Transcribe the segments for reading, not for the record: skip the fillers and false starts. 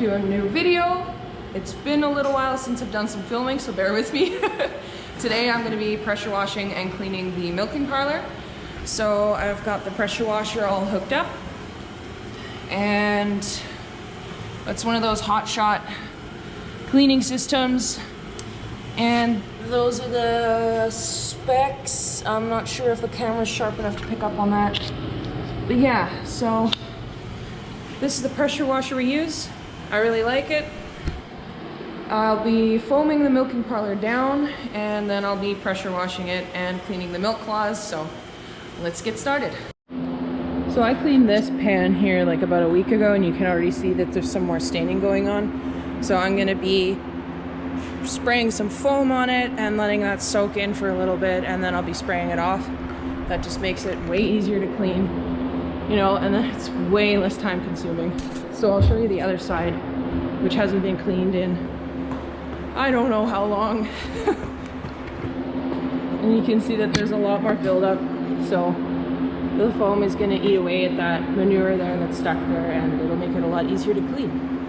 to a new video. It's been a little while since I've done some filming, so bear with me. Today I'm going to be pressure washing and cleaning the milking parlor. So I've got the pressure washer all hooked up, and it's one of those hot shot cleaning systems, and those are the specs. I'm not sure if the camera's sharp enough to pick up on that, but yeah, so this is the pressure washer we use. I really like it. I'll be foaming the milking parlor down, and then I'll be pressure washing it and cleaning the milk cloths, so let's get started. So I cleaned this pan here like about a week ago, and you can already see that there's some more staining going on. So I'm gonna be spraying some foam on it and letting that soak in for a little bit, and then I'll be spraying it off. That just makes it way easier to clean, you know, and then it's way less time consuming. So I'll show you the other side, which hasn't been cleaned in I don't know how long. And you can see that there's a lot more buildup, so the foam is going to eat away at that manure there that's stuck there, and it'll make it a lot easier to clean.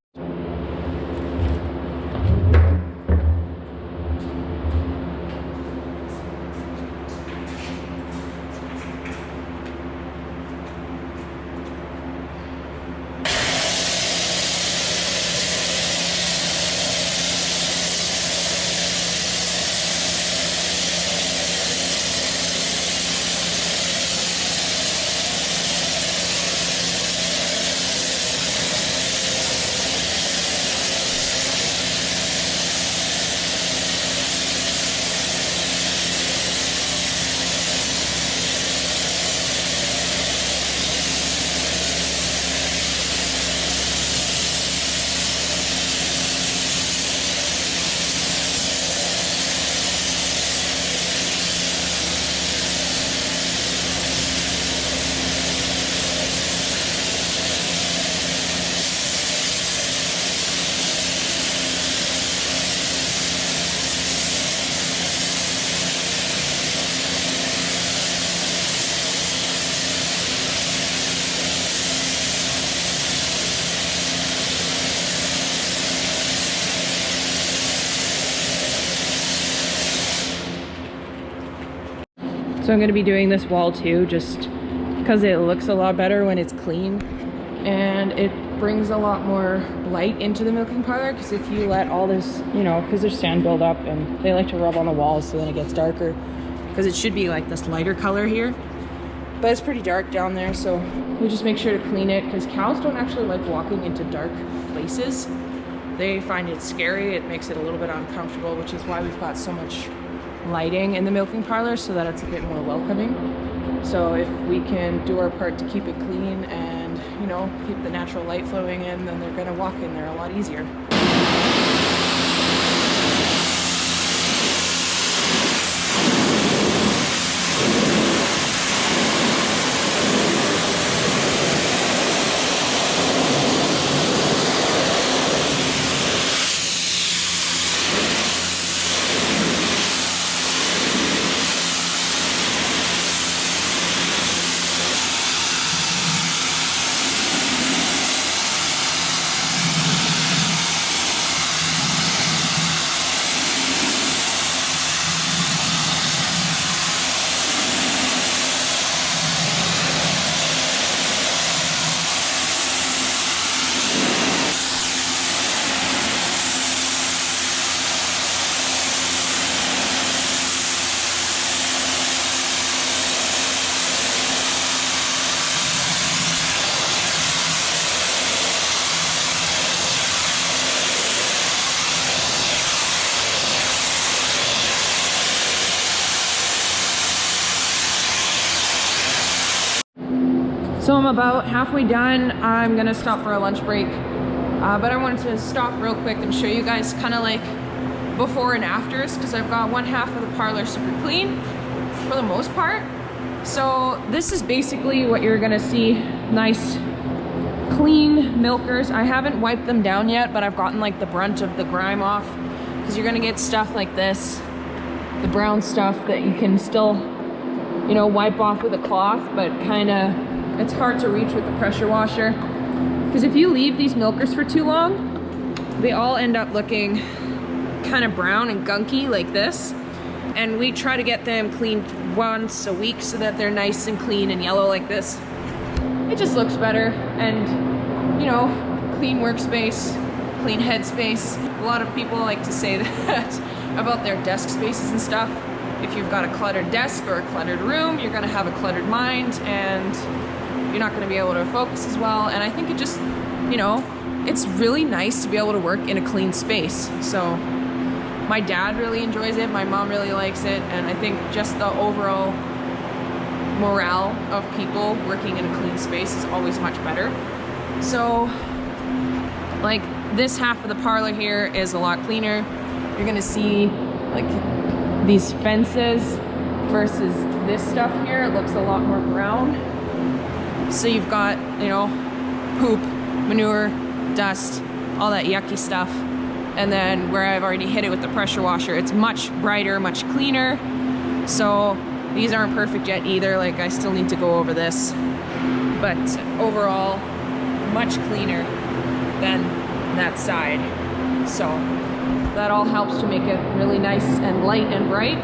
So I'm going to be doing this wall too, just because it looks a lot better when it's clean, and it brings a lot more light into the milking parlor, because if you let all this, you know, because there's sand build up and they like to rub on the walls, so then it gets darker, because it should be like this lighter color here, but it's pretty dark down there. So we just make sure to clean it, because cows don't actually like walking into dark places. They find it scary. It makes it a little bit uncomfortable, which is why we've got so much lighting in the milking parlor, so that it's a bit more welcoming. So if we can do our part to keep it clean and, you know, keep the natural light flowing in, then they're gonna walk in there a lot easier. So I'm about halfway done. I'm gonna stop for a lunch break, but I wanted to stop real quick and show you guys kind of like before and afters, because I've got one half of the parlor super clean for the most part. So this is basically what you're gonna see. Nice clean milkers. I haven't wiped them down yet, but I've gotten like the brunt of the grime off, because you're gonna get stuff like this, the brown stuff that you can still, you know, wipe off with a cloth, but kind of, it's hard to reach with the pressure washer. Because if you leave these milkers for too long, they all end up looking kind of brown and gunky like this. And we try to get them cleaned once a week so that they're nice and clean and yellow like this. It just looks better, and you know, clean workspace, clean headspace. A lot of people like to say that about their desk spaces and stuff. If you've got a cluttered desk or a cluttered room, you're gonna have a cluttered mind and you're not gonna be able to focus as well. And I think it just, you know, it's really nice to be able to work in a clean space. So my dad really enjoys it, my mom really likes it, and I think just the overall morale of people working in a clean space is always much better. So like this half of the parlor here is a lot cleaner. You're gonna see like these fences versus this stuff here. It looks a lot more brown. So you've got, you know, poop, manure, dust, all that yucky stuff. And then where I've already hit it with the pressure washer, it's much brighter, much cleaner. So these aren't perfect yet either. Like I still need to go over this, but overall, much cleaner than that side. So that all helps to make it really nice and light and bright.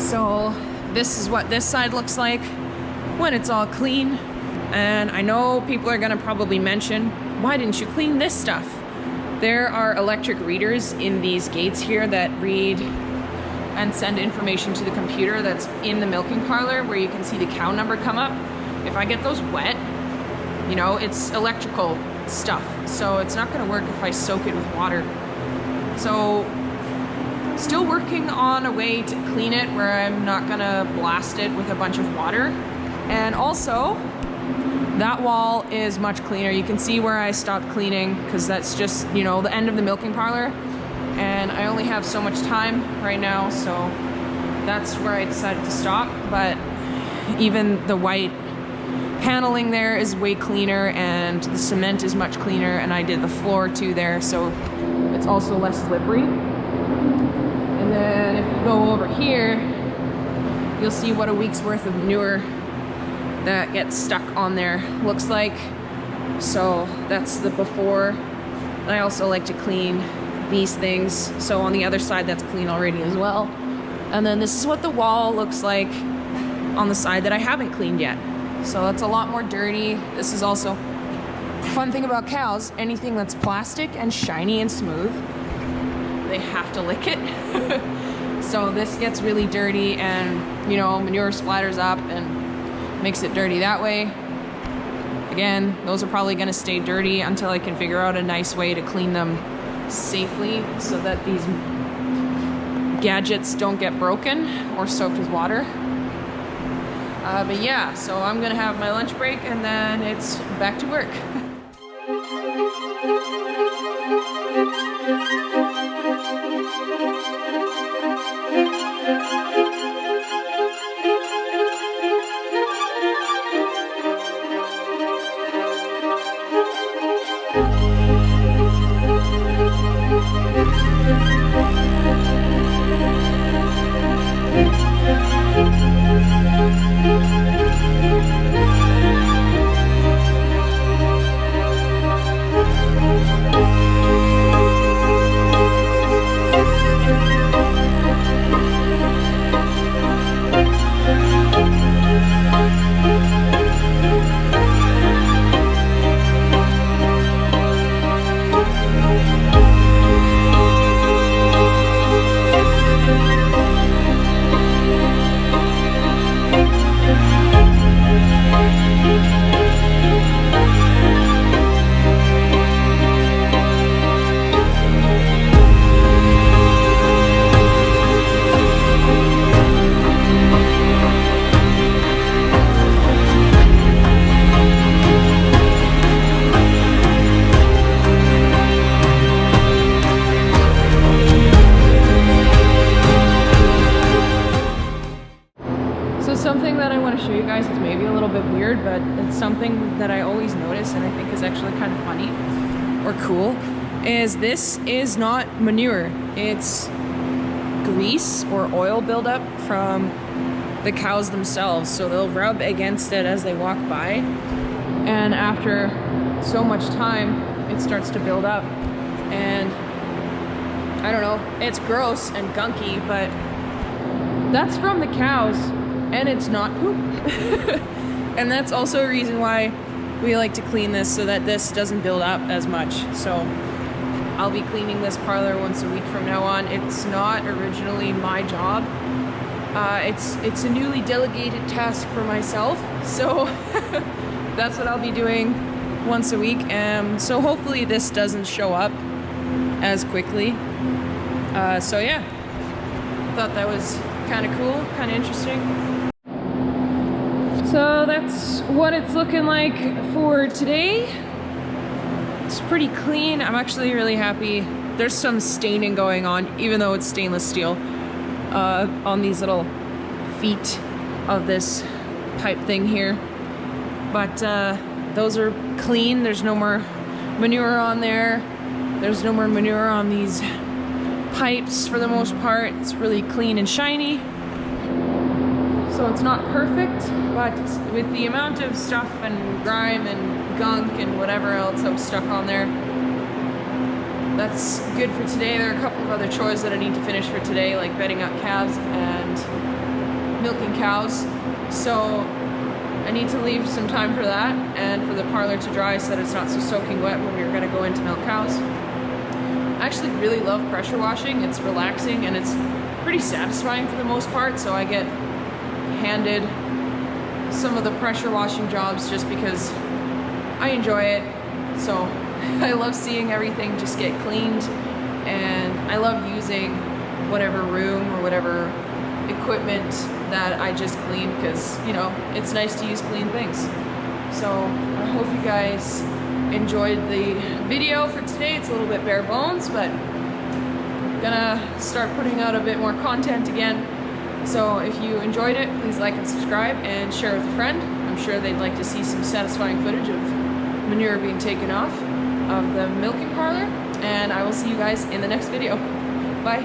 So this is what this side looks like when it's all clean. And I know people are gonna probably mention, why didn't you clean this stuff? There are electric readers in these gates here that read and send information to the computer that's in the milking parlor, where you can see the cow number come up. If I get those wet, you know, it's electrical stuff, so it's not gonna work if I soak it with water. So still working on a way to clean it where I'm not gonna blast it with a bunch of water. And also, that wall is much cleaner. You can see where I stopped cleaning because that's just, you know, the end of the milking parlor. And I only have so much time right now, so that's where I decided to stop. But even the white paneling there is way cleaner, and the cement is much cleaner, and I did the floor too there, so it's also less slippery. And then if you go over here, you'll see what a week's worth of manure that gets stuck on there looks like. So that's the before. And I also like to clean these things, so on the other side that's clean already as well. And then this is what the wall looks like on the side that I haven't cleaned yet. So that's a lot more dirty. This is also fun thing about cows, anything that's plastic and shiny and smooth, they have to lick it. So this gets really dirty, and you know, manure splatters up and makes it dirty that way. Again, those are probably gonna stay dirty until I can figure out a nice way to clean them safely so that these gadgets don't get broken or soaked with water. But yeah, so I'm gonna have my lunch break and then it's back to work. Something that I want to show you guys is maybe a little bit weird, but it's something that I always notice and I think is actually kind of funny or cool, is this is not manure. It's grease or oil buildup from the cows themselves. So they'll rub against it as they walk by, and after so much time it starts to build up. and I don't know, it's gross and gunky, but that's from the cows, and it's not poop. And that's also a reason why we like to clean this, so that this doesn't build up as much. So I'll be cleaning this parlor once a week from now on. It's not originally my job. It's a newly delegated task for myself, so that's what I'll be doing once a week. So hopefully this doesn't show up as quickly. So yeah, thought that was kind of cool, kind of interesting. So that's what it's looking like for today. It's pretty clean. I'm actually really happy. There's some staining going on, even though it's stainless steel, on these little feet of this pipe thing here. But those are clean. There's no more manure on there. There's no more manure on these pipes for the most part. It's really clean and shiny. So it's not perfect, but with the amount of stuff and grime and gunk and whatever else that was stuck on there, that's good for today. There are a couple of other chores that I need to finish for today, like bedding up calves and milking cows. So I need to leave some time for that and for the parlor to dry so that it's not so soaking wet when we're gonna go in to milk cows. I actually really love pressure washing. It's relaxing and it's pretty satisfying for the most part, so I get handed some of the pressure washing jobs just because I enjoy it. So I love seeing everything just get cleaned, and I love using whatever room or whatever equipment that I just cleaned, because, you know, it's nice to use clean things. So I hope you guys enjoyed the video for today. It's a little bit bare bones, but I'm gonna start putting out a bit more content again. So if you enjoyed it, please like and subscribe and share with a friend. I'm sure they'd like to see some satisfying footage of manure being taken off of the milking parlor. And I will see you guys in the next video. Bye.